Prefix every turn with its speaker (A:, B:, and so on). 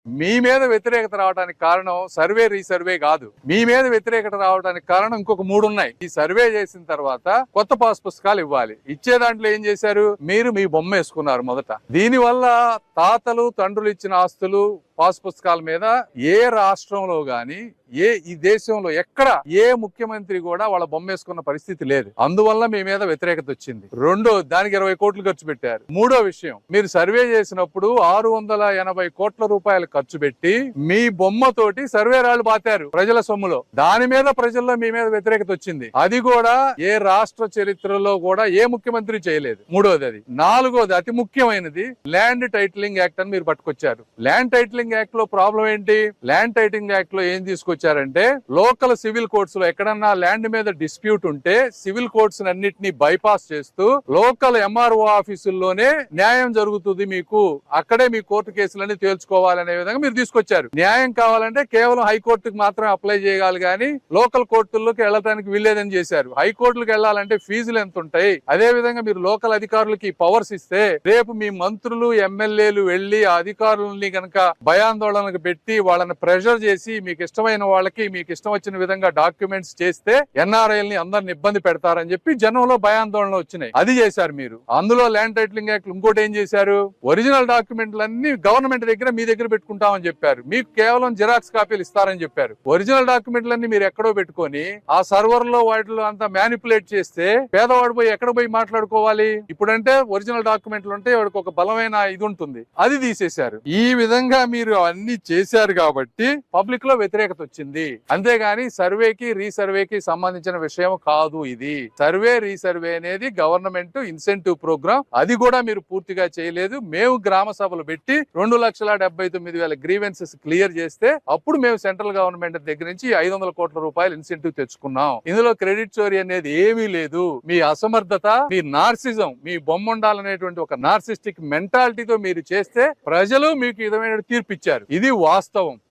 A: మీ మీద వ్యతిరేకత రావడానికి కారణం సర్వే రీసర్వే కాదు. మీ మీద వ్యతిరేకత రావడానికి కారణం ఇంకొక 3 ఉన్నాయి. ఈ సర్వే చేసిన తర్వాత కొత్త పాస్ పుస్తకాలు ఇవ్వాలి. ఇచ్చే దాంట్లో ఏం చేశారు? మీరు మీ బొమ్మ వేసుకున్నారు మొదట. దీని వల్ల తాతలు తండ్రులు ఇచ్చిన ఆస్తులు పాస్ పుస్తకాల మీద ఏ రాష్ట్రంలో గాని ఈ దేశంలో ఎక్కడ ఏ ముఖ్యమంత్రి కూడా వాళ్ళ బొమ్మ వేసుకున్న పరిస్థితి లేదు. అందువల్ల మీ మీద వ్యతిరేకత వచ్చింది. రెండో, దానికి 20 కోట్లు ఖర్చు పెట్టారు. మూడో విషయం, మీరు సర్వే చేసినప్పుడు 680 కోట్ల రూపాయలు ఖర్చు పెట్టి మీ బొమ్మతోటి సర్వే రాళ్లు బాతారు ప్రజల సొమ్ములో. దాని మీద ప్రజల్లో మీ మీద వ్యతిరేకత వచ్చింది. అది కూడా ఏ రాష్ట్ర చరిత్రలో కూడా ఏ ముఖ్యమంత్రి చేయలేదు. మూడోది అది. నాలుగోది అతి ముఖ్యమైనది, ల్యాండ్ టైటిలింగ్ యాక్ట్ అని మీరు పట్టుకొచ్చారు. ల్యాండ్ టైటిలింగ్ యాక్ట్ లో ప్రాబ్లం ఏంటి? ల్యాండ్ టైటిలింగ్ యాక్ట్ లో ఏం తీసుకొచ్చారంటే, లోకల్ సివిల్ కోర్ట్స్ లో ఎక్కడన్నా ల్యాండ్ మీద డిస్ప్యూట్ ఉంటే సివిల్ కోర్ట్స్ అన్నిటిని బైపాస్ చేస్తూ లోకల్ ఎంఆర్ఓ ఆఫీసుల్లోనే న్యాయం జరుగుతుంది, మీకు అక్కడే మీ కోర్టు కేసులన్నీ తేల్చుకోవాలనే విధంగా మీరు తీసుకొచ్చారు. న్యాయం కావాలంటే కేవలం హైకోర్టుకు మాత్రమే అప్లై చేయాలి కానీ లోకల్ కోర్టుల్లోకి వెళ్ళడానికి వీల్లేదని చేశారు. హైకోర్టులకు వెళ్లాలంటే ఫీజులు ఎంత ఉంటాయి? అదే విధంగా మీరు లోకల్ అధికారులకి పవర్స్ ఇస్తే రేపు మీ మంత్రులు ఎమ్మెల్యేలు వెళ్లి ఆ అధికారులని గనక భయాందోళనకు పెట్టి వాళ్ళని ప్రెషర్ చేసి మీకు ఇష్టమైన వాళ్ళకి మీకు ఇష్టం వచ్చిన విధంగా డాక్యుమెంట్స్ చేస్తే ఎన్ఆర్ఐల్ని అందరిని ఇబ్బంది పెడతారని చెప్పి జనంలో భయాందోళన వచ్చినాయి. అది చేశారు మీరు. అందులో ల్యాండ్ టైటిలింగ్ యాక్ట్ ఇంకోటి ఏం చేశారు? ఒరిజినల్ డాక్యుమెంట్లన్నీ గవర్నమెంట్ దగ్గర మీ దగ్గర పెట్టుకుంటామని చెప్పారు. మీకు కేవలం జిరాక్స్ కాపీలు ఇస్తారని చెప్పారు. ఒరిజినల్ డాక్యుమెంట్లన్నీ మీరు ఎక్కడో పెట్టుకొని ఆ సర్వర్ లో వాటిలో అంతా మ్యానిపులేట్ చేస్తే పేదవాడు పోయి ఎక్కడ పోయి మాట్లాడుకోవాలి? ఇప్పుడంటే ఒరిజినల్ డాక్యుమెంట్లు ఉంటే వాడికి ఒక బలమైన ఇది ఉంటుంది, అది తీసేశారు. ఈ విధంగా మీరు అన్ని చేశారు కాబట్టి పబ్లిక్ లో వ్యతిరేకత వచ్చింది. అంతేగాని సర్వేకి రీసర్వేకి సంబంధించిన విషయం కాదు ఇది. సర్వే రీసర్వే అనేది గవర్నమెంట్ ఇన్సెంటివ్ ప్రోగ్రామ్. అది కూడా మీరు పూర్తిగా చేయలేదు. మేము గ్రామ సభలు పెట్టి 2,79,000 గ్రీవెన్సెస్ క్లియర్ చేస్తే అప్పుడు మేము సెంట్రల్ గవర్నమెంట్ దగ్గర నుంచి 500 కోట్ల రూపాయలు ఇన్సెంటివ్ తెచ్చుకున్నాం. ఇందులో క్రెడిట్ చోరీ అనేది ఏమీ లేదు. మీ అసమర్థత, మీ నార్సిజం, మీ బొమ్మ ఉండాలనేటువంటి ఒక నార్సిస్టిక్ మెంటాలిటీతో మీరు చేస్తే ప్రజలు మీకు విధమైన తీర్పిచ్చారు. ఇది వాస్తవం.